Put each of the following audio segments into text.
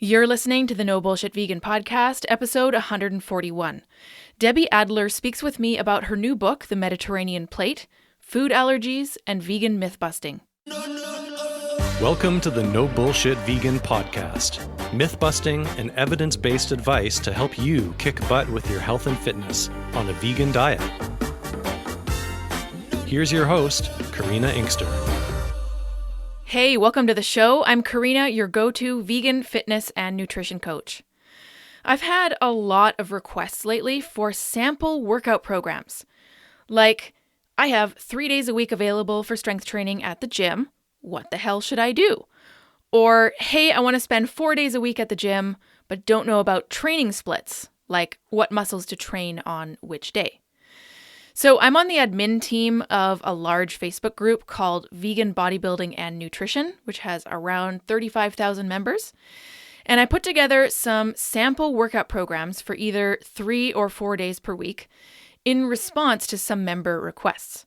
You're listening to the No Bullshit Vegan Podcast, episode 141. Debbie Adler speaks with me about her new book, The Mediterranean Plate, Food Allergies, and Vegan Myth-Busting. Welcome to the No Bullshit Vegan Podcast. Myth-busting and evidence-based advice to help you kick butt with your health and fitness on a vegan diet. Here's your host, Karina Inkster. Hey, welcome to the show. I'm Karina, your go-to vegan fitness and nutrition coach. I've had a lot of requests lately for sample workout programs. Like, I have 3 days a week available for strength training at the gym. What the hell should I do? Or, hey, I want to spend 4 days a week at the gym, but don't know about training splits, like what muscles to train on which day. So I'm on the admin team of a large Facebook group called Vegan Bodybuilding and Nutrition, which has around 35,000 members. And I put together some sample workout programs for either 3 or 4 days per week in response to some member requests.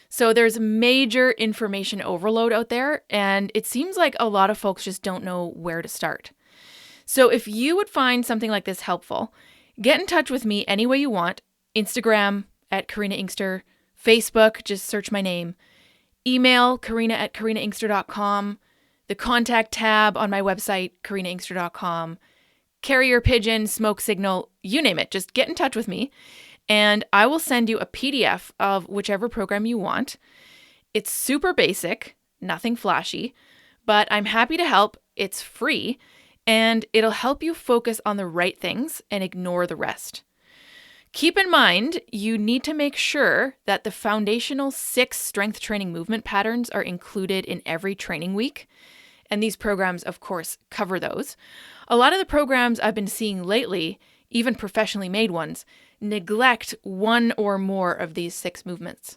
So there's major information overload out there, and it seems like a lot of folks just don't know where to start. So if you would find something like this helpful, get in touch with me any way you want. Instagram, at Karina Inkster, Facebook, just search my name, email karina@karinainkster.com, the contact tab on my website, karinainkster.com, carrier pigeon, smoke signal, you name it. Just get in touch with me and I will send you a PDF of whichever program you want. It's super basic, nothing flashy, but I'm happy to help. It's free and it'll help you focus on the right things and ignore the rest. Keep in mind, you need to make sure that the foundational 6 strength training movement patterns are included in every training week. And these programs, of course, cover those. A lot of the programs I've been seeing lately, even professionally made ones, neglect one or more of these 6 movements.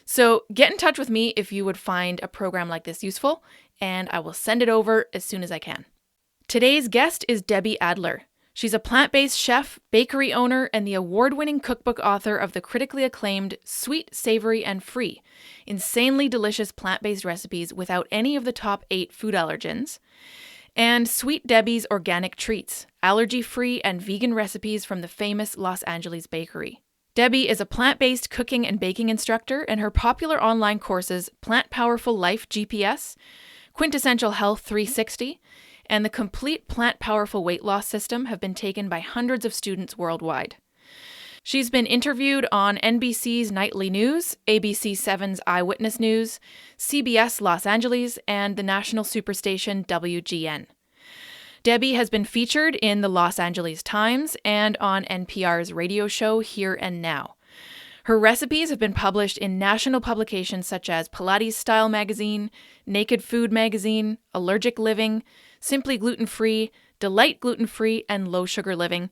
So get in touch with me if you would find a program like this useful, and I will send it over as soon as I can. Today's guest is Debbie Adler. She's a plant-based chef, bakery owner, and the award-winning cookbook author of the critically acclaimed Sweet, Savory, and Free, insanely delicious plant-based recipes without any of the top 8 food allergens, and Sweet Debbie's Organic Treats, allergy-free and vegan recipes from the famous Los Angeles bakery. Debbie is a plant-based cooking and baking instructor, and her popular online courses Plant Powerful Life GPS, Quintessential Health 360, and the complete Plant Powerful Weight Loss System have been taken by hundreds of students worldwide. She's been interviewed on NBC's Nightly News, ABC 7's Eyewitness News, CBS Los Angeles, and the national superstation WGN. Debbie has been featured in the Los Angeles Times and on NPR's radio show Here and Now. Her recipes have been published in national publications such as Pilates Style Magazine, Naked Food Magazine, Allergic Living, Simply Gluten-Free, Delight Gluten-Free, and Low Sugar Living,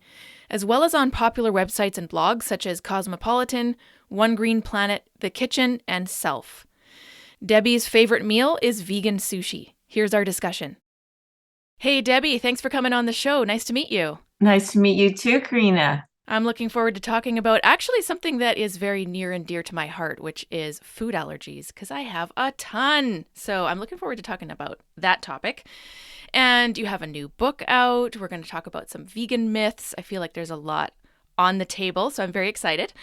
as well as on popular websites and blogs such as Cosmopolitan, One Green Planet, The Kitchen, and Self. Debbie's favorite meal is vegan sushi. Here's our discussion. Hey, Debbie, thanks for coming on the show. Nice to meet you. Nice to meet you too, Karina. I'm looking forward to talking about actually something that is very near and dear to my heart, which is food allergies, because I have a ton. So I'm looking forward to talking about that topic. And you have a new book out. We're going to talk about some vegan myths. I feel like there's a lot on the table, so I'm very excited.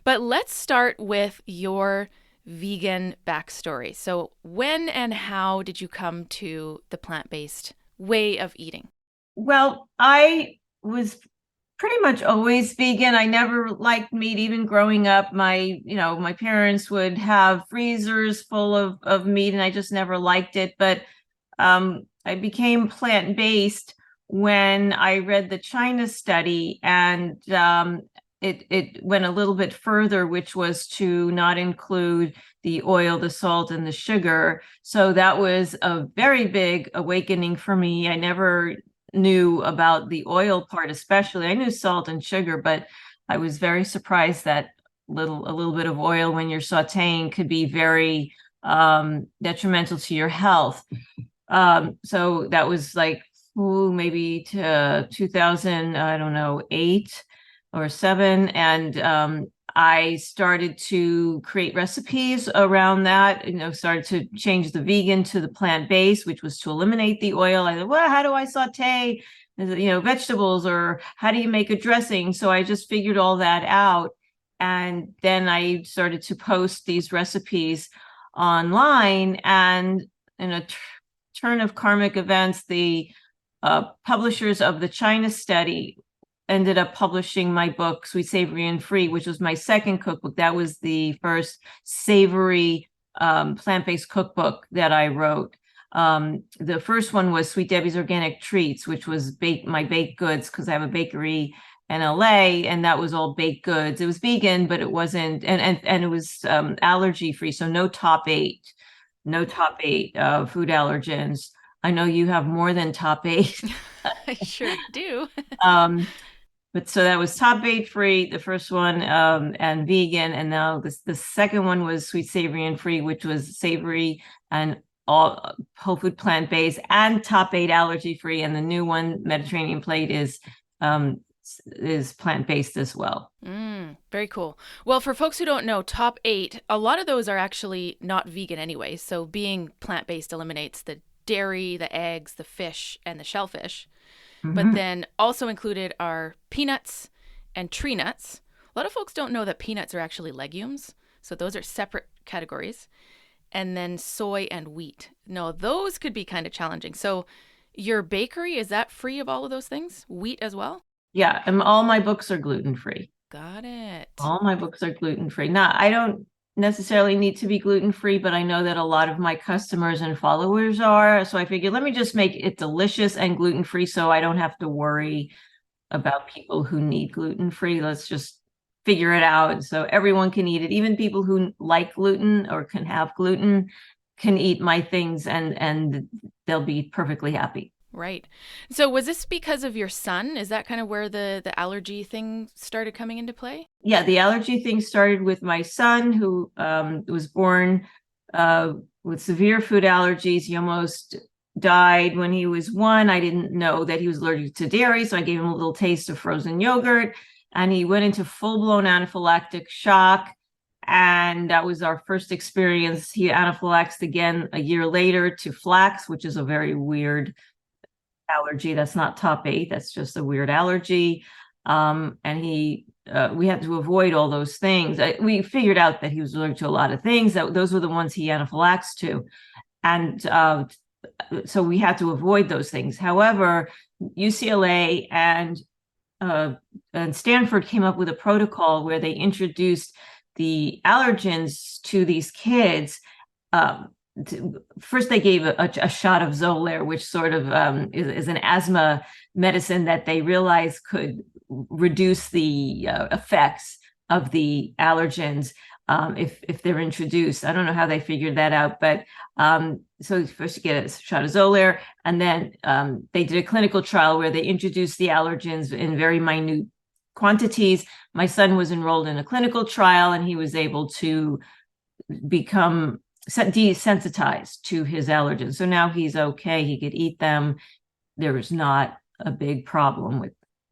But let's start with your vegan backstory. So when and how did you come to the plant-based way of eating? Well, I was pretty much always vegan. I never liked meat, even growing up. My parents would have freezers full of meat, and I just never liked it. But I became plant-based when I read the China study, and it went a little bit further, which was to not include the oil, the salt, and the sugar. So that was a very big awakening for me. I never knew about the oil part, especially. I knew salt and sugar, but I was very surprised that a little bit of oil when you're sautéing could be very detrimental to your health. So that was like maybe to 2000, I don't know, 8 or 7, and I started to create recipes around that, started to change the vegan to the plant-based, which was to eliminate the oil. I said, well, how do I saute, vegetables, or how do you make a dressing? So I just figured all that out. And then I started to post these recipes online, and in a turn of karmic events, the publishers of the China study ended up publishing my book, Sweet, Savory, and Free, which was my second cookbook. That was the first savory plant-based cookbook that I wrote. The first one was Sweet Debbie's Organic Treats, which was my baked goods, because I have a bakery in LA, and that was all baked goods. It was vegan, but it wasn't, and it was allergy-free, so no top eight food allergens. I know you have more than top eight. I sure do. But so that was top eight free, the first one, and vegan. And now the second one was Sweet, Savory, and Free, which was savory and all whole food plant-based, and top eight allergy free. And the new one, Mediterranean Plate, is plant-based as well. Very cool. Well, for folks who don't know, top eight, a lot of those are actually not vegan anyway. So being plant-based eliminates the dairy, the eggs, the fish, and the shellfish. But then also included are peanuts and tree nuts. A lot of folks don't know that peanuts are actually legumes. So those are separate categories. And then soy and wheat. No, those could be kind of challenging. So your bakery, is that free of all of those things? Wheat as well? Yeah, and all my books are gluten-free. Got it. All my books are gluten-free. Now, I don't necessarily need to be gluten-free, but I know that a lot of my customers and followers are. So I figured, let me just make it delicious and gluten-free so I don't have to worry about people who need gluten-free. Let's just figure it out so everyone can eat it. Even people who like gluten or can have gluten can eat my things, and they'll be perfectly happy. Right. So was this because of your son? Is that kind of where the allergy thing started coming into play? Yeah, the allergy thing started with my son, who was born with severe food allergies. He almost died when he was 1. I didn't know that he was allergic to dairy, so I gave him a little taste of frozen yogurt, and he went into full-blown anaphylactic shock. And that was our first experience. He anaphylaxed again a year later to flax, which is a very weird allergy. That's not top eight. That's just a weird allergy. And we had to avoid all those things. We figured out that he was allergic to a lot of things. Those were the ones he anaphylaxed to. And so we had to avoid those things. However, UCLA and Stanford came up with a protocol where they introduced the allergens to these kids. First, they gave a shot of Xolair, which sort of is an asthma medicine that they realized could reduce the effects of the allergens if they're introduced. I don't know how they figured that out, but so first you get a shot of Xolair, and then they did a clinical trial where they introduced the allergens in very minute quantities. My son was enrolled in a clinical trial, and he was able to become desensitized to his allergens. So now he's okay. He could eat them. There was not a big problem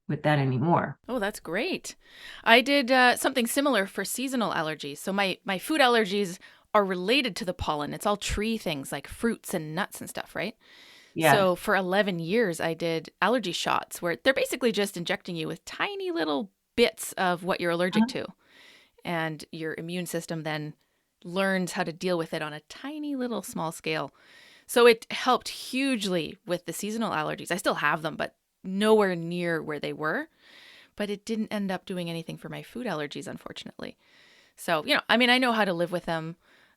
with that anymore. Oh, that's great. I did something similar for seasonal allergies. So my food allergies are related to the pollen. It's all tree things like fruits and nuts and stuff, right? Yeah. So for 11 years, I did allergy shots where they're basically just injecting you with tiny little bits of what you're allergic to. And your immune system then learns how to deal with it on a tiny little small scale. So it helped hugely with the seasonal allergies. I still have them, but nowhere near where they were. But it didn't end up doing anything for my food allergies, unfortunately. So, I know how to live with them.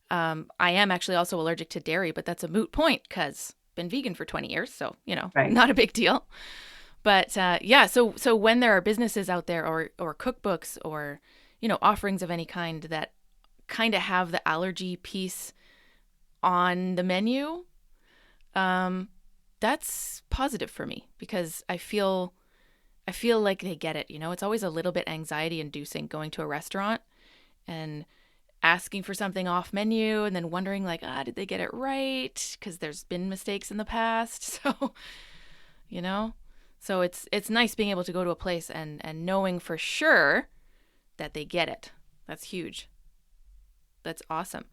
I am actually also allergic to dairy, but that's a moot point because I've been vegan for 20 years. So, Right. Not a big deal. But so when there are businesses out there or cookbooks or, offerings of any kind that kind of have the allergy piece on the menu, that's positive for me because I feel like they get it. It's always a little bit anxiety inducing going to a restaurant and asking for something off menu and then wondering like, did they get it right? Because there's been mistakes in the past. So, so it's nice being able to go to a place and knowing for sure that they get it. That's huge. That's awesome.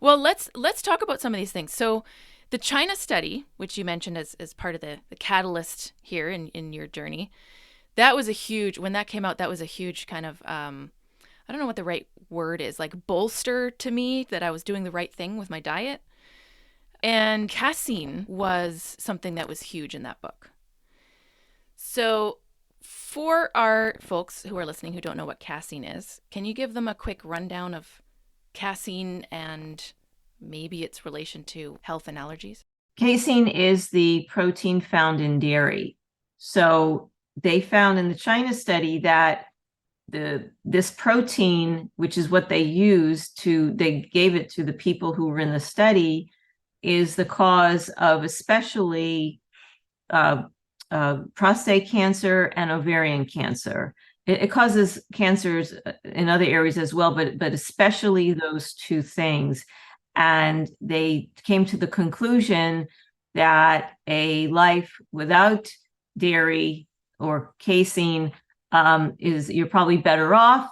Well, let's talk about some of these things. So the China study, which you mentioned as part of the catalyst here in your journey, that was a huge, when that came out, that was a huge kind of, I don't know what the right word is, like bolster to me that I was doing the right thing with my diet. And casein was something that was huge in that book. So for our folks who are listening who don't know what casein is, can you give them a quick rundown of casein and maybe its relation to health and allergies? Casein is the protein found in dairy. So they found in the China study that this protein, which is what they gave it to the people who were in the study, is the cause of especially prostate cancer and ovarian cancer. It causes cancers in other areas as well, but especially those two things. And they came to the conclusion that a life without dairy or casein you're probably better off.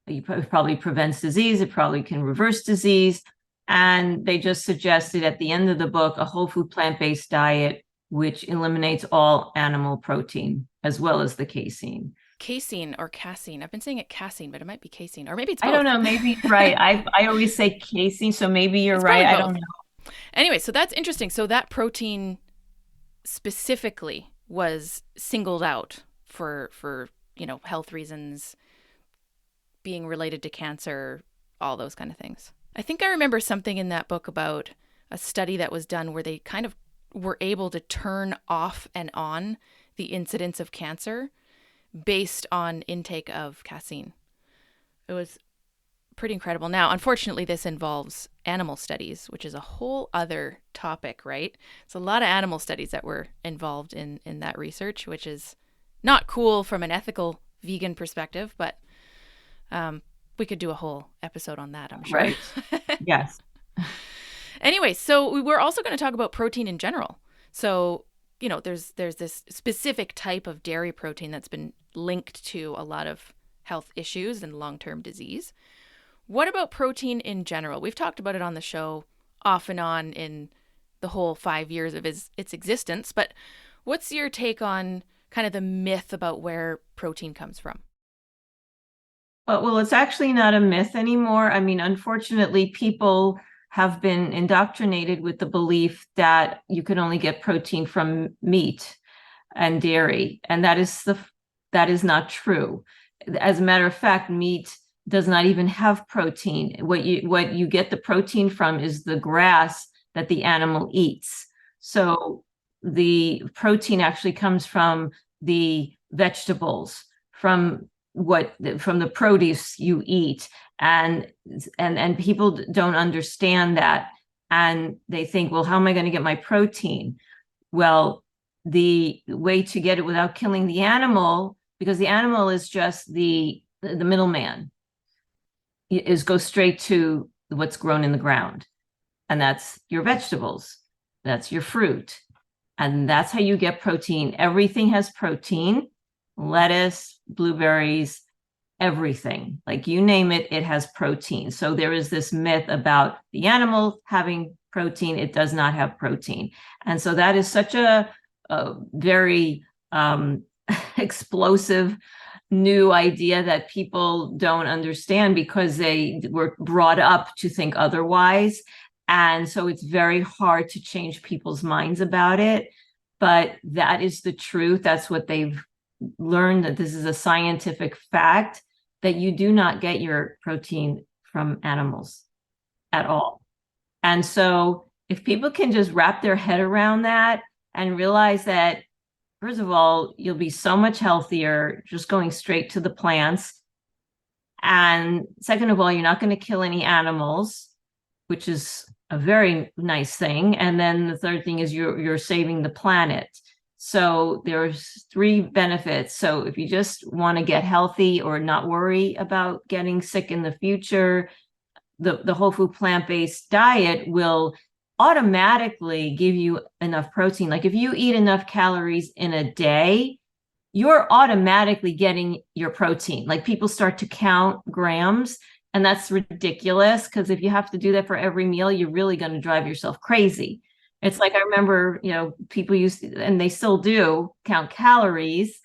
It probably prevents disease. It probably can reverse disease. And they just suggested at the end of the book a whole food plant-based diet, which eliminates all animal protein as well as the casein. Casein or casein. I've been saying it casein, but it might be casein, or maybe it's both. I don't know. Maybe right. I always say casein, so maybe you're right. I don't know. Anyway, so that's interesting. So that protein specifically was singled out for health reasons, being related to cancer, all those kind of things. I think I remember something in that book about a study that was done where they kind of were able to turn off and on the incidence of cancer based on intake of casein. It was pretty incredible. Now, unfortunately, this involves animal studies, which is a whole other topic, right? It's a lot of animal studies that were involved in that research, which is not cool from an ethical vegan perspective, but we could do a whole episode on that, I'm sure. Right. Yes. Anyway, so we're also going to talk about protein in general. So, there's this specific type of dairy protein that's been linked to a lot of health issues and long-term disease. What about protein in general? We've talked about it on the show off and on in the whole 5 years of its existence, but what's your take on kind of the myth about where protein comes from? Well, it's actually not a myth anymore. I mean, unfortunately, people have been indoctrinated with the belief that you can only get protein from meat and dairy, and that is not true. As a matter of fact, meat does not even have protein. What you get the protein from is the grass that the animal eats. So the protein actually comes from the vegetables, from the produce you eat, and people don't understand that, and they think, well, how am I going to get my protein? Well, the way to get it without killing the animal, because the animal is just the middleman, is go straight to what's grown in the ground, and that's your vegetables, that's your fruit, and that's how you get protein. Everything has protein. Lettuce, blueberries, everything, like you name it, it has protein. So there is this myth about the animal having protein. It does not have protein. And so that is such a very explosive new idea that people don't understand because they were brought up to think otherwise. And so it's very hard to change people's minds about it. But that is the truth. That's what they've learned, that this is a scientific fact, that you do not get your protein from animals at all. And so if people can just wrap their head around that and realize that, first of all, you'll be so much healthier just going straight to the plants. And second of all, you're not going to kill any animals, which is a very nice thing. And then the third thing is you're saving the planet. So there's 3 benefits. So if you just want to get healthy or not worry about getting sick in the future, the whole food plant-based diet will automatically give you enough protein. Like if you eat enough calories in a day, you're automatically getting your protein. Like people start to count grams. And that's ridiculous, because if you have to do that for every meal, you're really going to drive yourself crazy. It's like, I remember, people used to, and they still do, count calories.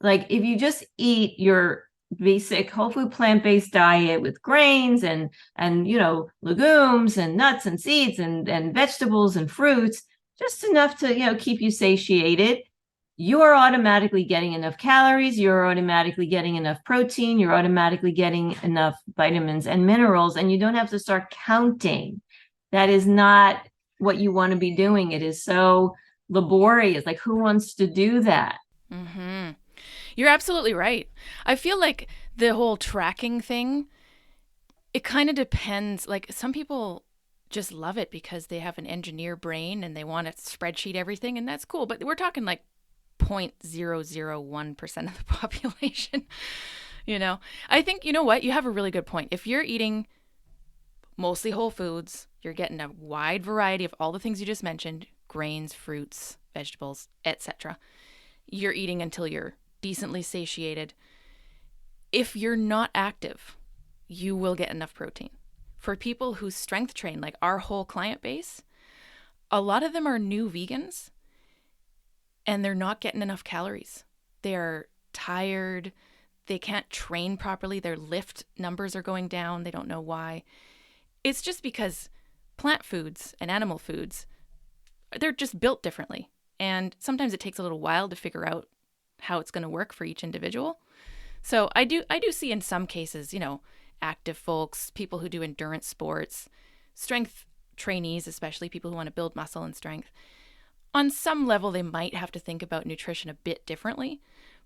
Like, if you just eat your basic whole food plant-based diet with grains and legumes and nuts and seeds and vegetables and fruits, just enough to keep you satiated, you are automatically getting enough calories, you're automatically getting enough protein, you're automatically getting enough vitamins and minerals, and you don't have to start counting. That is not what you want to be doing. It is so laborious. Like, who wants to do that? Mm-hmm. You're absolutely right. I feel like the whole tracking thing, it kind of depends. Like, some people just love it because they have an engineer brain and they want to spreadsheet everything, and that's cool. But we're talking like 0.001% of the population. I think, you know what? You have a really good point. If you're eating mostly whole foods, you're getting a wide variety of all the things you just mentioned, grains, fruits, vegetables, etc. You're eating until you're decently satiated. If you're not active, you will get enough protein. For people who strength train, like our whole client base, a lot of them are new vegans and they're not getting enough calories. They're tired. They can't train properly. Their lift numbers are going down. They don't know why. It's just because plant foods and animal foods, they're just built differently. And sometimes it takes a little while to figure out how it's going to work for each individual. So I do see in some cases, active folks, people who do endurance sports, strength trainees, especially people who want to build muscle and strength. On some level, they might have to think about nutrition a bit differently.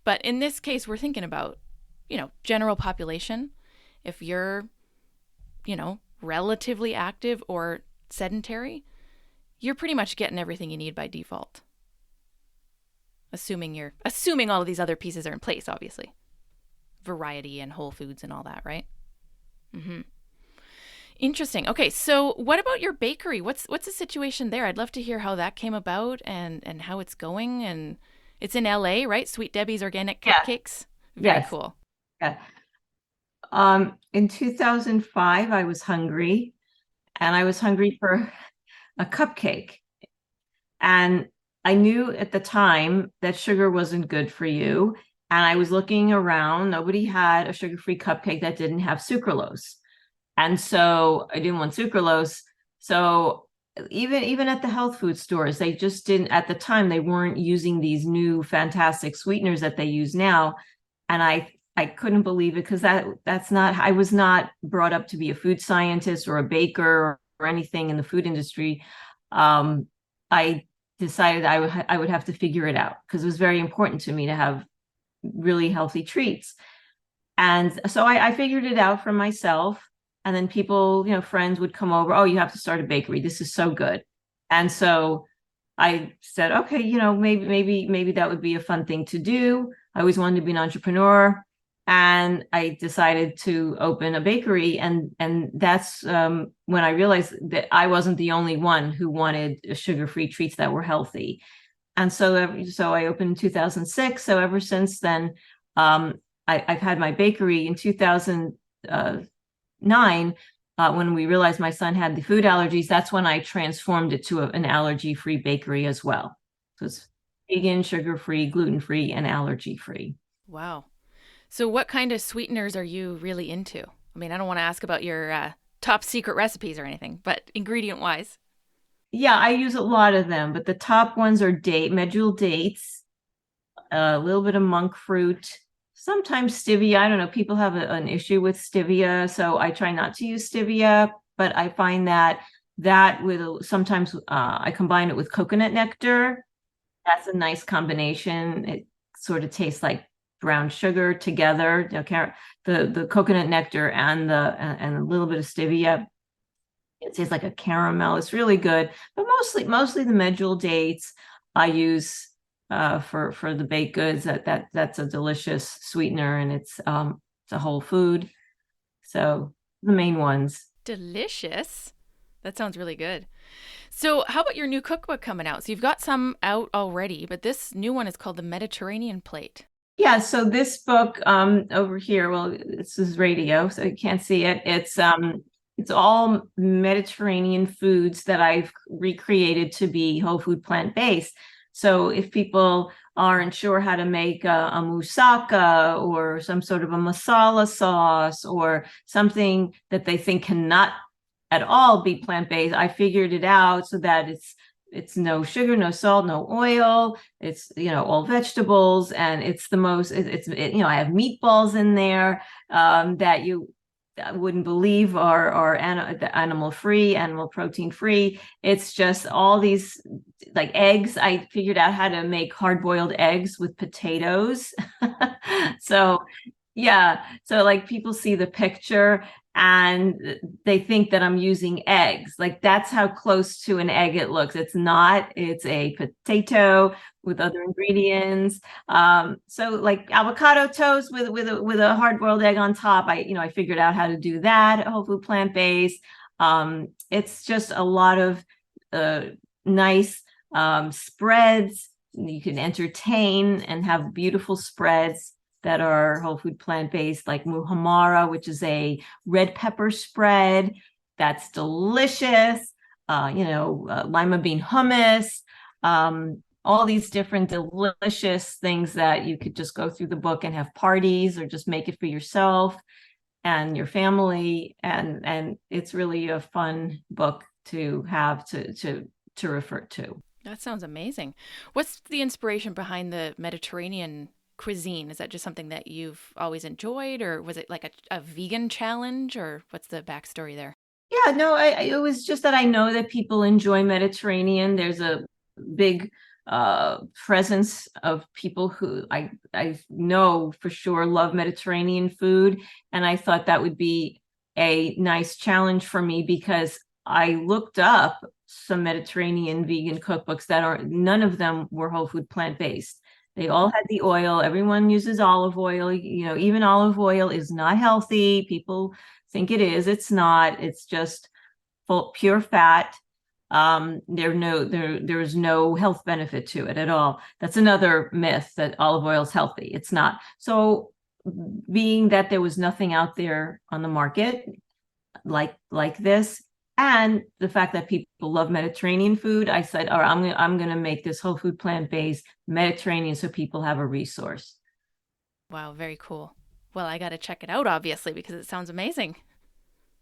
But in this case, we're thinking about, general population. If you're, relatively active or sedentary, you're pretty much getting everything you need by default. Assuming all of these other pieces are in place, obviously. Variety and whole foods and all that, right? Mm-hmm. Interesting. Okay, so what about your bakery? What's the situation there? I'd love to hear how that came about and how it's going. And it's in LA, right? Sweet Debbie's Organic Cupcakes. Very cool. Yeah. In 2005, I was hungry, and I was hungry for a cupcake. And I knew at the time that sugar wasn't good for you. And I was looking around. Nobody had a sugar-free cupcake that didn't have sucralose. And so I didn't want sucralose. So even at the health food stores, they just didn't, at the time, they weren't using these new fantastic sweeteners that they use now. And I couldn't believe it, because that's not, I was not brought up to be a food scientist or a baker or anything in the food industry. I decided I would have to figure it out, because it was very important to me to have really healthy treats. And so I figured it out for myself. And then people, friends would come over. Oh, you have to start a bakery. This is so good. And so I said, okay, maybe that would be a fun thing to do. I always wanted to be an entrepreneur. And I decided to open a bakery. And that's when I realized that I wasn't the only one who wanted sugar-free treats that were healthy. And so I opened in 2006. So ever since then, I've had my bakery. In 2009, when we realized my son had the food allergies, that's when I transformed it to an allergy-free bakery as well. So it's vegan, sugar-free, gluten-free, and allergy-free. Wow. So what kind of sweeteners are you really into? I mean, I don't want to ask about your top secret recipes or anything, but ingredient-wise. Yeah, I use a lot of them, but the top ones are medjool dates, a little bit of monk fruit, sometimes stevia. I don't know, people have an issue with stevia, so I try not to use stevia, but I find that with sometimes I combine it with coconut nectar. That's a nice combination. It sort of tastes like brown sugar together. The coconut nectar and a little bit of stevia. It tastes like a caramel. It's really good, but mostly the medjool dates I use for the baked goods. That's a delicious sweetener, and it's a whole food. So the main ones. Delicious. That sounds really good. So how about your new cookbook coming out? So you've got some out already, but this new one is called The Mediterranean Plate. Yeah, so this book over here, well, this is radio, so you can't see it. It's all Mediterranean foods that I've recreated to be whole food plant-based. So if people aren't sure how to make a moussaka or some sort of a masala sauce or something that they think cannot at all be plant-based, I figured it out so that it's no sugar, no salt, no oil. It's, all vegetables, and it's the most, I have meatballs in there that you wouldn't believe are animal free, animal protein free. It's just all these, like eggs. I figured out how to make hard-boiled eggs with potatoes. So yeah. So like people see the picture and they think that I'm using eggs. Like that's how close to an egg it looks. It's not, it's a potato with other ingredients. So like avocado toast with a hard-boiled egg on top. I figured out how to do that, whole food plant-based. It's just a lot of nice spreads. You can entertain and have beautiful spreads that are whole food plant-based, like muhammara, which is a red pepper spread that's delicious. Lima bean hummus, all these different delicious things that you could just go through the book and have parties or just make it for yourself and your family. And it's really a fun book to have to refer to. That sounds amazing. What's the inspiration behind the Mediterranean cuisine? Is that just something that you've always enjoyed, or was it like a vegan challenge, or what's the backstory there? Yeah, no, it was just that I know that people enjoy Mediterranean. There's a big presence of people who I know for sure love Mediterranean food, and I thought that would be a nice challenge for me because I looked up some Mediterranean vegan cookbooks none of them were whole food plant-based. They all had the oil. Everyone uses olive oil. Even olive oil is not healthy. People think it is. It's not. It's just pure fat. There's no health benefit to it at all. That's another myth that olive oil is healthy. It's not. So being that there was nothing out there on the market like this, and the fact that people love Mediterranean food, I said, all right, I'm gonna make this whole food plant-based Mediterranean so people have a resource. Wow, very cool. Well, I got to check it out, obviously, because it sounds amazing.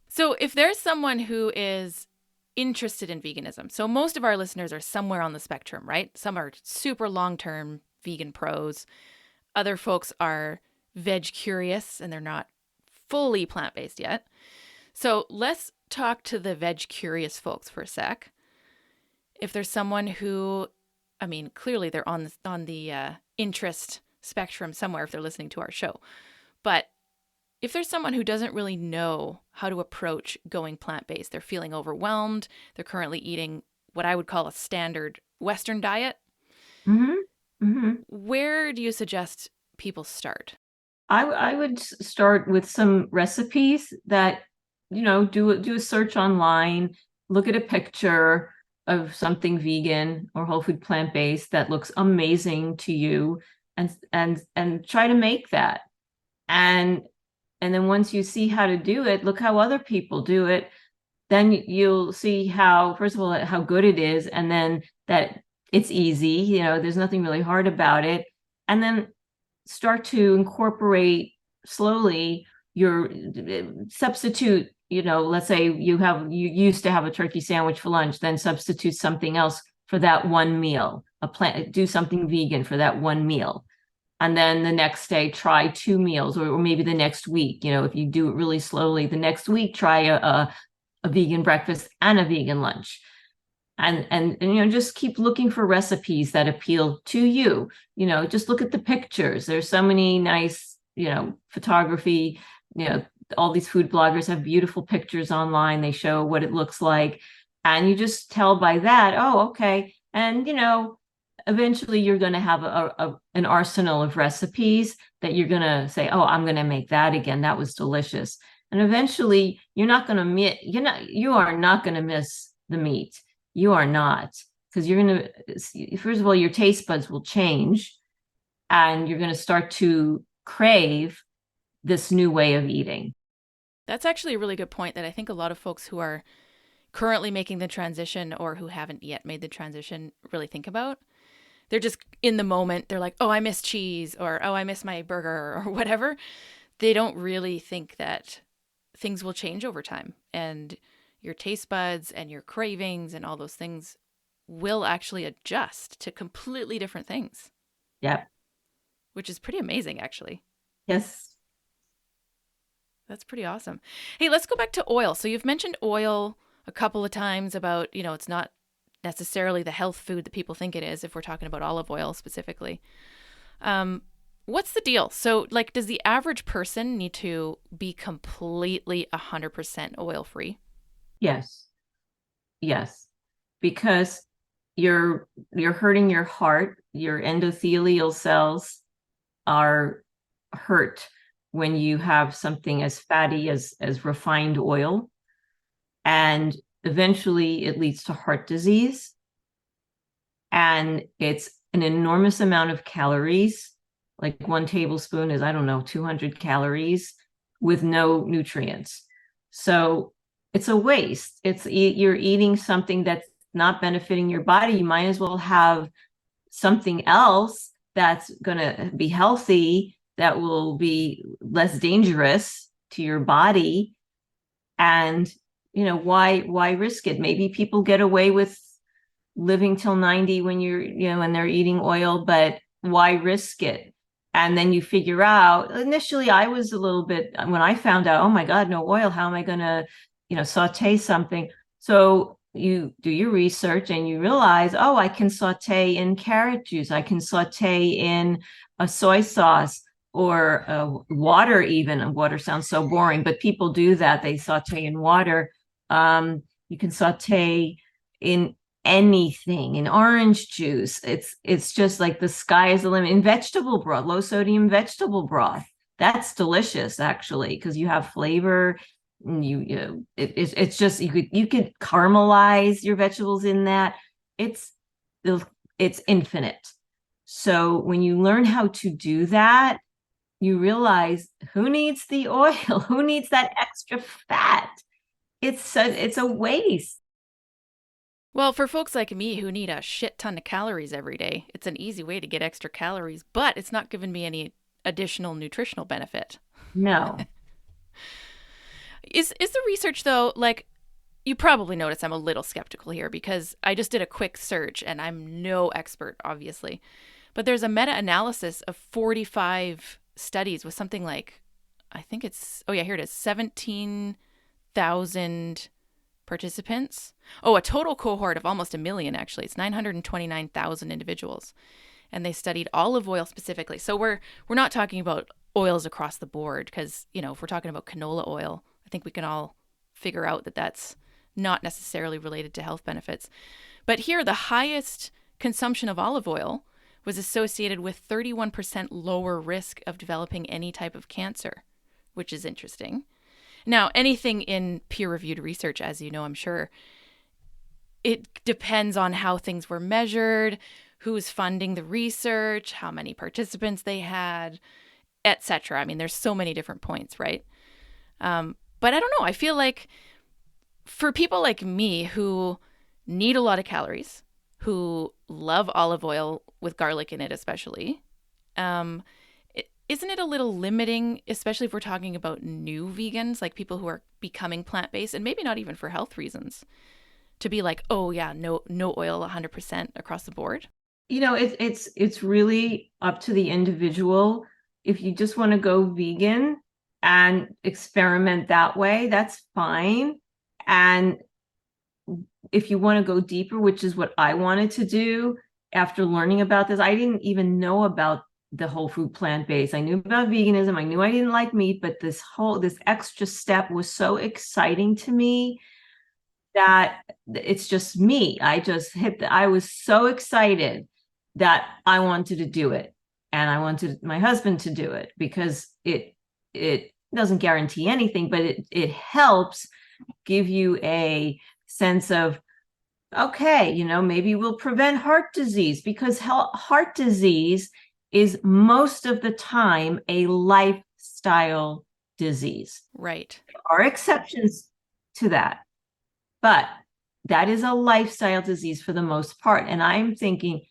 So if there's someone who is interested in veganism, so most of our listeners are somewhere on the spectrum, right? Some are super long-term vegan pros. Other folks are veg curious and they're not fully plant-based yet. So let's talk to the veg curious folks for a sec. If there's someone who, clearly they're on the interest spectrum somewhere if they're listening to our show. But if there's someone who doesn't really know how to approach going plant-based, they're feeling overwhelmed, they're currently eating what I would call a standard Western diet, where do you suggest people start? I would start with some recipes that, do a search online, look at a picture of something vegan or whole food plant-based that looks amazing to you, and try to make that. And then once you see how to do it, look how other people do it, then you'll see how, first of all, how good it is, and then that it's easy, there's nothing really hard about it. And then start to incorporate slowly your substitute, let's say you used to have a turkey sandwich for lunch, then substitute something else for that one meal, do something vegan for that one meal. And then the next day, try 2 meals, or maybe the next week, if you do it really slowly, the next week, try a vegan breakfast and a vegan lunch. And just keep looking for recipes that appeal to you. Just look at the pictures. There's so many nice, photography, all these food bloggers have beautiful pictures online. They show what it looks like. And you just tell by that, oh, okay. And, eventually you're going to have an arsenal of recipes that you're going to say, oh, I'm going to make that again. That was delicious. And eventually you are not going to miss the meat. You are not, because you're going to, first of all, your taste buds will change. and you're going to start to crave this new way of eating. That's actually a really good point that I think a lot of folks who are currently making the transition or who haven't yet made the transition really think about. They're just in the moment. They're like, oh, I miss cheese, or oh, I miss my burger, or whatever. They don't really think that things will change over time, and your taste buds and your cravings and all those things will actually adjust to completely different things. Yep. Which is pretty amazing, actually. Yes. That's pretty awesome. Hey, let's go back to oil. So you've mentioned oil a couple of times about, it's not necessarily the health food that people think it is if we're talking about olive oil specifically. What's the deal? So, does the average person need to be completely 100% oil-free? Yes. Yes. Because you're hurting your heart. Your endothelial cells are hurt when you have something as fatty as refined oil. And eventually it leads to heart disease. And it's an enormous amount of calories. Like 1 tablespoon is, 200 calories with no nutrients. So it's a waste. You're eating something that's not benefiting your body. You might as well have something else that's going to be healthy, that will be less dangerous to your body. And, why risk it? Maybe people get away with living till 90 when when they're eating oil, but why risk it? And then you figure out, initially I was a little bit, when I found out, oh my God, no oil, how am I going to, saute something? So you do your research and you realize, oh, I can saute in carrot juice. I can saute in a soy sauce or water even. Water sounds so boring, but people do that. They saute in water. You can saute in anything, in orange juice. It's just like the sky is the limit. In vegetable broth, low sodium vegetable broth, that's delicious actually, because you have flavor. And it's just you could caramelize your vegetables in that. It's infinite. So when you learn how to do that, you realize, who needs the oil? Who needs that extra fat? It's a waste. Well, for folks like me who need a shit ton of calories every day, it's an easy way to get extra calories, but it's not giving me any additional nutritional benefit. No. Is the research though, you probably notice I'm a little skeptical here because I just did a quick search and I'm no expert, obviously. But there's a meta-analysis of 45 studies with something like, here it is, 17,000 participants. Oh, a total cohort of almost 1 million, actually. It's 929,000 individuals. And they studied olive oil specifically. So we're not talking about oils across the board because, if we're talking about canola oil, I think we can all figure out that that's not necessarily related to health benefits. But here, the highest consumption of olive oil was associated with 31% lower risk of developing any type of cancer, which is interesting. Now, anything in peer-reviewed research, as you know, I'm sure, it depends on how things were measured, who's funding the research, how many participants they had, etc. I mean, there's so many different points, right? But I don't know. I feel like for people like me who need a lot of calories, who love olive oil with garlic in it especially, isn't it a little limiting, especially if we're talking about new vegans, like people who are becoming plant-based, and maybe not even for health reasons, to be like, oh yeah, no oil 100% across the board? It's really up to the individual. If you just want to go vegan and experiment that way, that's fine. And if you want to go deeper, which is what I wanted to do after learning about this, I didn't even know about the whole food plant-based. I knew about veganism. I knew I didn't like meat, but this extra step was so exciting to me that it's just me. I was so excited that I wanted to do it. And I wanted my husband to do it because it doesn't guarantee anything, but it helps give you a sense of, okay, maybe we'll prevent heart disease, because heart disease is most of the time a lifestyle disease. Right. There are exceptions to that, but that is a lifestyle disease for the most part. And I'm thinking,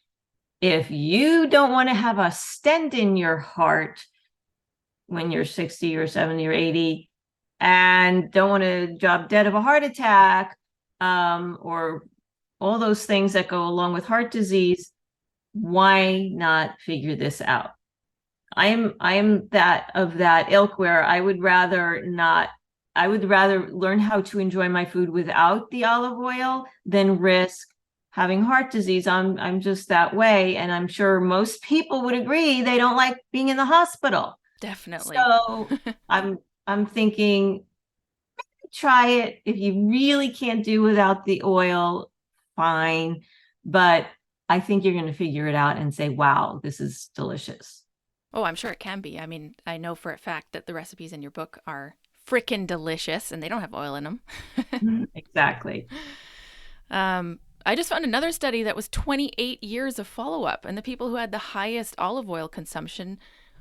if you don't want to have a stent in your heart when you're 60 or 70 or 80 and don't want to drop dead of a heart attack, or all those things that go along with heart disease, why not figure this out? I am that of that ilk where I would rather learn how to enjoy my food without the olive oil than risk having heart disease. I'm just that way. And I'm sure most people would agree they don't like being in the hospital. Definitely. So I'm thinking, try it. If you really can't do without the oil, fine. But I think you're going to figure it out and say, wow, this is delicious. Oh, I'm sure it can be. I mean, I know for a fact that the recipes in your book are frickin' delicious and they don't have oil in them. Exactly. I just found another study that was 28 years of follow-up, and the people who had the highest olive oil consumption,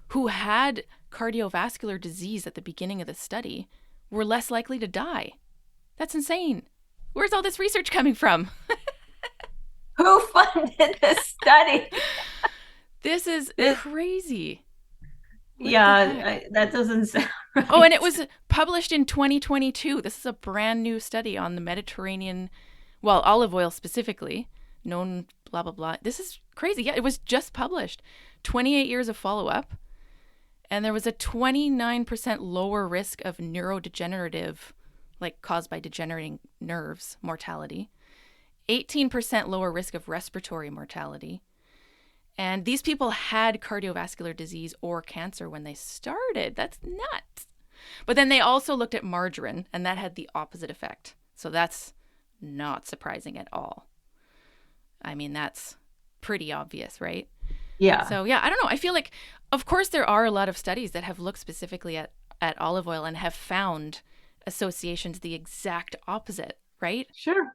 who had cardiovascular disease at the beginning of the study, were less likely to die. That's insane. Where's all this research coming from? Who funded this study? This is crazy. That doesn't sound right. Oh, and it was published in 2022. This is a brand new study on the Mediterranean, well, olive oil specifically, known blah, blah, blah. This is crazy. Yeah, it was just published. 28 years of follow-up. And there was a 29% lower risk of neurodegenerative, like caused by degenerating nerves, mortality. 18% lower risk of respiratory mortality. And these people had cardiovascular disease or cancer when they started. That's nuts. But then they also looked at margarine, and that had the opposite effect. So that's not surprising at all. I mean, that's pretty obvious, right? Yeah. So, yeah, I don't know. I feel like, of course, there are a lot of studies that have looked specifically at olive oil and have found associations the exact opposite, right? Sure.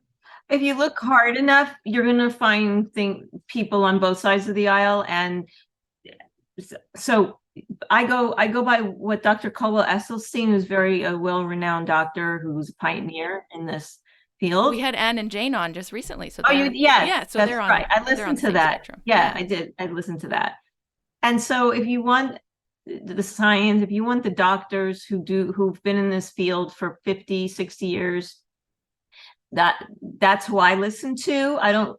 If you look hard enough, you're going to find people on both sides of the aisle. And so I go by what Dr. Caldwell Esselstyn, who's very a well-renowned doctor who's a pioneer in this field. We had Anne and Jane on just recently. So so that's they're on, right. I listened to that. Spectrum. Yeah, I did. I listened to that. And so if you want the science, if you want the doctors who've been in this field for 50, 60 years, that's who I listen to. I don't,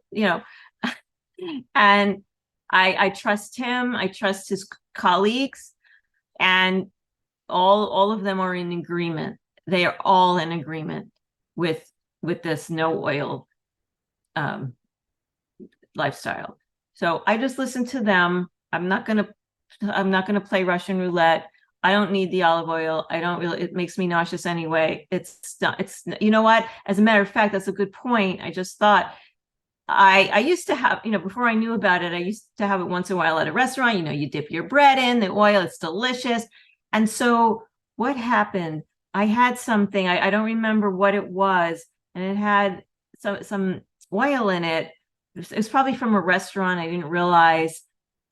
and I trust him. I trust his colleagues, and all of them are in agreement. They are all in agreement with this no oil lifestyle. So I just listen to them. I'm not gonna play Russian roulette. I don't need the olive oil. It makes me nauseous anyway. It's you know what? As a matter of fact, that's a good point. I just thought I used to have, before I knew about it, I used to have it once in a while at a restaurant. You dip your bread in the oil. It's delicious. And so what happened? I had something, I don't remember what it was, and it had some oil in it. It was probably from a restaurant. I didn't realize.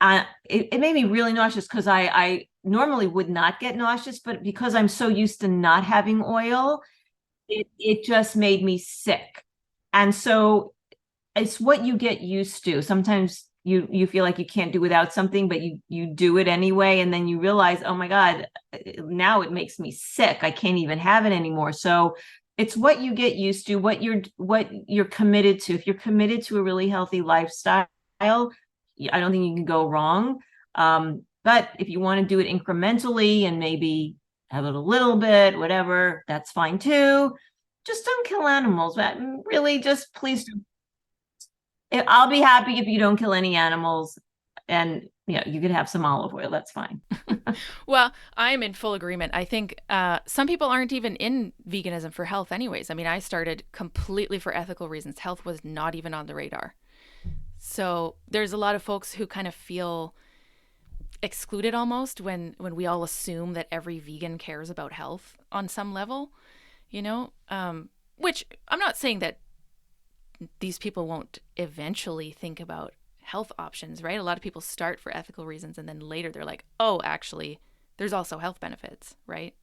It made me really nauseous because I normally would not get nauseous, but because I'm so used to not having oil, it just made me sick. And so it's what you get used to. Sometimes you feel like you can't do without something, but you do it anyway. And then you realize, oh my God, now it makes me sick. I can't even have it anymore. So it's what you get used to, what you're committed to. If you're committed to a really healthy lifestyle, I don't think you can go wrong. But if you want to do it incrementally and maybe have it a little bit, whatever, that's fine too. Just don't kill animals. But really, just please do. I'll be happy if you don't kill any animals, and you could have some olive oil. That's fine. Well, I'm in full agreement. I think some people aren't even in veganism for health anyways. I mean, I started completely for ethical reasons. Health was not even on the radar. So there's a lot of folks who kind of feel excluded almost when we all assume that every vegan cares about health on some level, which I'm not saying that these people won't eventually think about health options, right? A lot of people start for ethical reasons and then later they're like, oh, actually, there's also health benefits, right?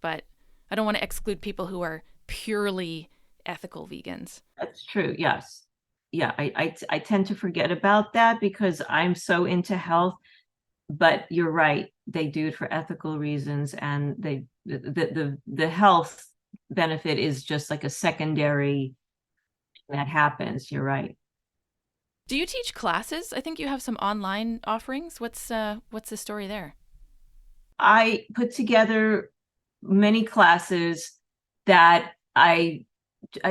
But I don't want to exclude people who are purely ethical vegans. That's true. Yes. Yeah. I tend to forget about that because I'm so into health, but you're right. They do it for ethical reasons, and the health benefit is just like a secondary that happens. You're right. Do you teach classes? I think you have some online offerings. What's the story there? I put together many classes that I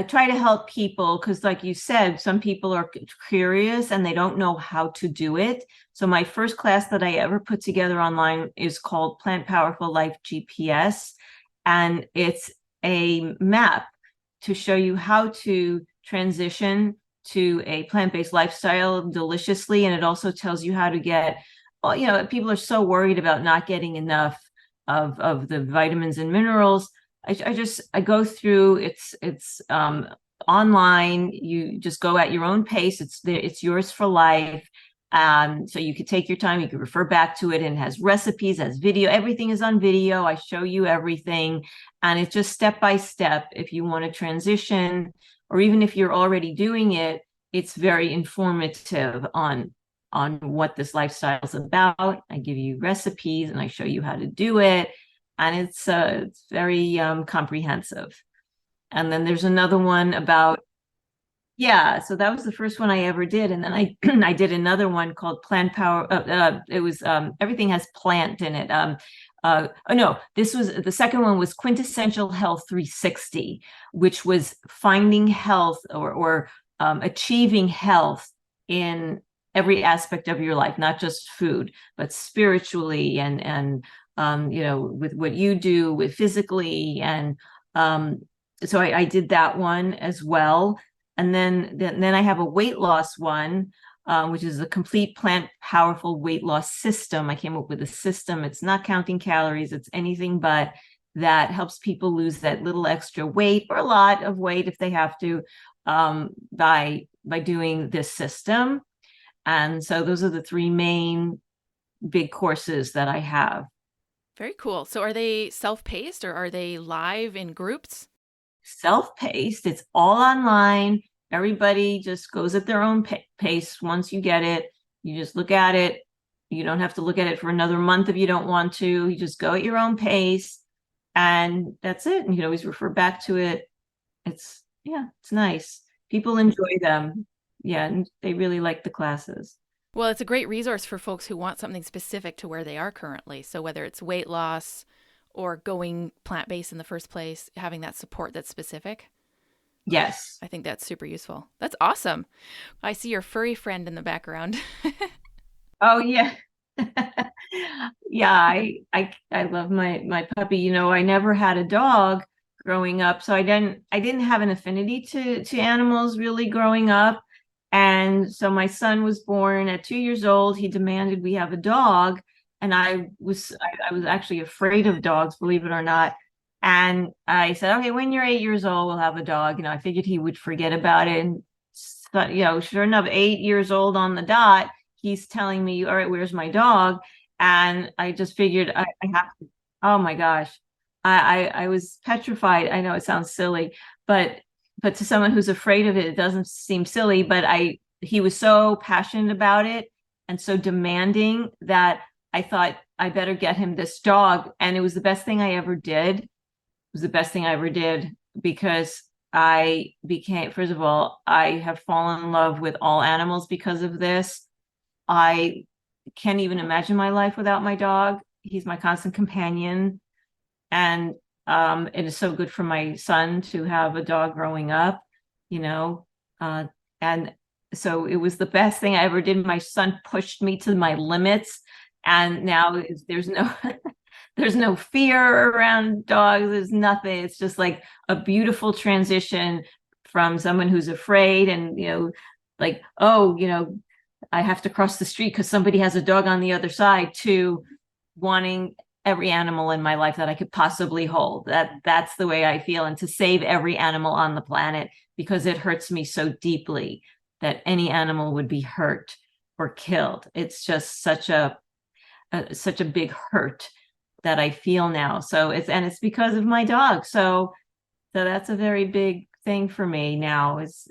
try to help people because, like you said, some people are curious and they don't know how to do it. So my first class that I ever put together online is called Plant Powerful Life GPS, and it's a map to show you how to transition to a plant-based lifestyle deliciously. And it also tells you how to get, well, people are so worried about not getting enough of the vitamins and minerals. I go through, it's online. You just go at your own pace. It's yours for life. So you could take your time, you could refer back to it, and it has recipes, has video, everything is on video. I show you everything, and it's just step by step. If you want to transition, or even if you're already doing it, it's very informative on what this lifestyle is about. I give you recipes and I show you how to do it. And it's very comprehensive. And then there's another one about, yeah, so that was the first one I ever did. And then I did another one called Plant Power. It was everything has plant in it. Oh no, this was the second one was Quintessential Health 360, which was finding health or achieving health in every aspect of your life, not just food, but spiritually and with what you do with physically. And so I did that one as well. And then I have a weight loss one, which is a complete plant powerful weight loss system. I came up with a system. It's not counting calories. It's anything but that helps people lose that little extra weight or a lot of weight if they have to, by doing this system. And so those are the three main big courses that I have. Very cool. So are they self-paced or are they live in groups? Self-paced. It's all online. Everybody just goes at their own pace. Once you get it, you just look at it. You don't have to look at it for another month if you don't want to. You just go at your own pace, and that's it. And you can always refer back to it. It's nice. People enjoy them. Yeah, and they really like the classes. Well, it's a great resource for folks who want something specific to where they are currently. So whether it's weight loss or going plant-based in the first place, having that support that's specific. Yes. I think that's super useful. That's awesome. I see your furry friend in the background. Oh yeah. Yeah, I love my puppy. I never had a dog growing up, so I didn't have an affinity to animals really growing up. And so my son was born at 2 years old. He demanded we have a dog. And I was actually afraid of dogs, believe it or not. And I said, okay, when you're 8 years old, we'll have a dog. I figured he would forget about it. And sure enough, 8 years old on the dot, he's telling me, all right, where's my dog? And I just figured I have to, oh my gosh. I was petrified. I know it sounds silly, but to someone who's afraid of it, it doesn't seem silly. But he was so passionate about it and so demanding that I thought I better get him this dog. And it was the best thing I ever did. It was the best thing I ever did because I became, first of all, I have fallen in love with all animals because of this. I can't even imagine my life without my dog. He's my constant companion. And it is so good for my son to have a dog growing up, and so it was the best thing I ever did. My son pushed me to my limits, and now there's no there's no fear around dogs. There's nothing. It's just like a beautiful transition from someone who's afraid and like, oh, I have to cross the street because somebody has a dog on the other side, to wanting every animal in my life that I could possibly hold. That's the way I feel, and to save every animal on the planet because it hurts me so deeply that any animal would be hurt or killed. It's just such a big hurt that I feel now. So it's because of my dog. So that's a very big thing for me now, is,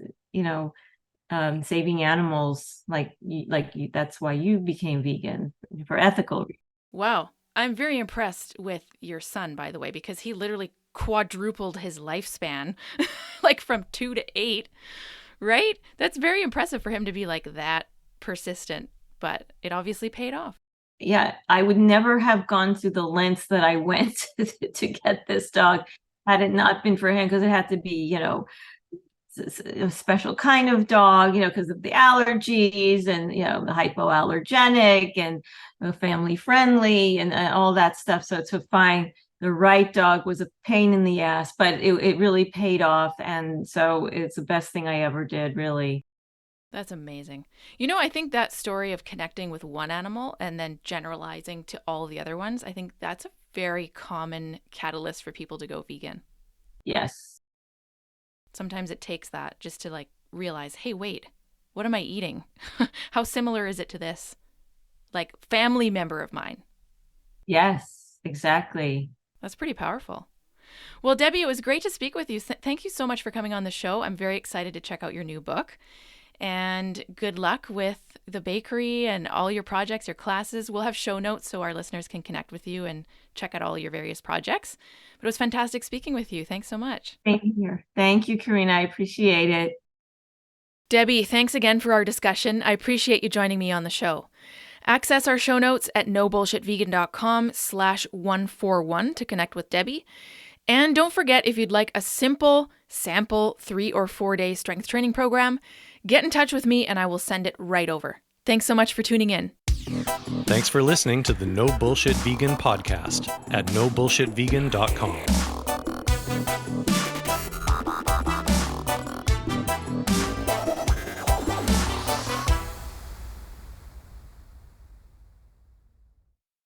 saving animals, that's why you became vegan, for ethical reasons. Wow. I'm very impressed with your son, by the way, because he literally quadrupled his lifespan, like from 2 to 8, right? That's very impressive for him to be like that persistent, but it obviously paid off. Yeah, I would never have gone through the lengths that I went to get this dog had it not been for him, because it had to be, a special kind of dog, because of the allergies and, the hypoallergenic and family friendly and all that stuff. So to find the right dog was a pain in the ass, but it really paid off. And so it's the best thing I ever did, really. That's amazing. I think that story of connecting with one animal and then generalizing to all the other ones, I think that's a very common catalyst for people to go vegan. Yes. Sometimes it takes that just to realize, hey, wait, what am I eating? How similar is it to this family member of mine? Yes, exactly. That's pretty powerful. Well, Debbie, it was great to speak with you. Thank you so much for coming on the show. I'm very excited to check out your new book. And good luck with the bakery and all your projects, your classes. We'll have show notes so our listeners can connect with you and check out all your various projects. But it was fantastic speaking with you. Thanks so much. Thank you, Karina. I appreciate it. Debbie, thanks again for our discussion. I appreciate you joining me on the show. Access our show notes at nobullshitvegan.com/141 to connect with Debbie. And don't forget, if you'd like a simple sample 3 or 4 day strength training program, get in touch with me and I will send it right over. Thanks so much for tuning in. Thanks for listening to the No Bullshit Vegan podcast at nobullshitvegan.com.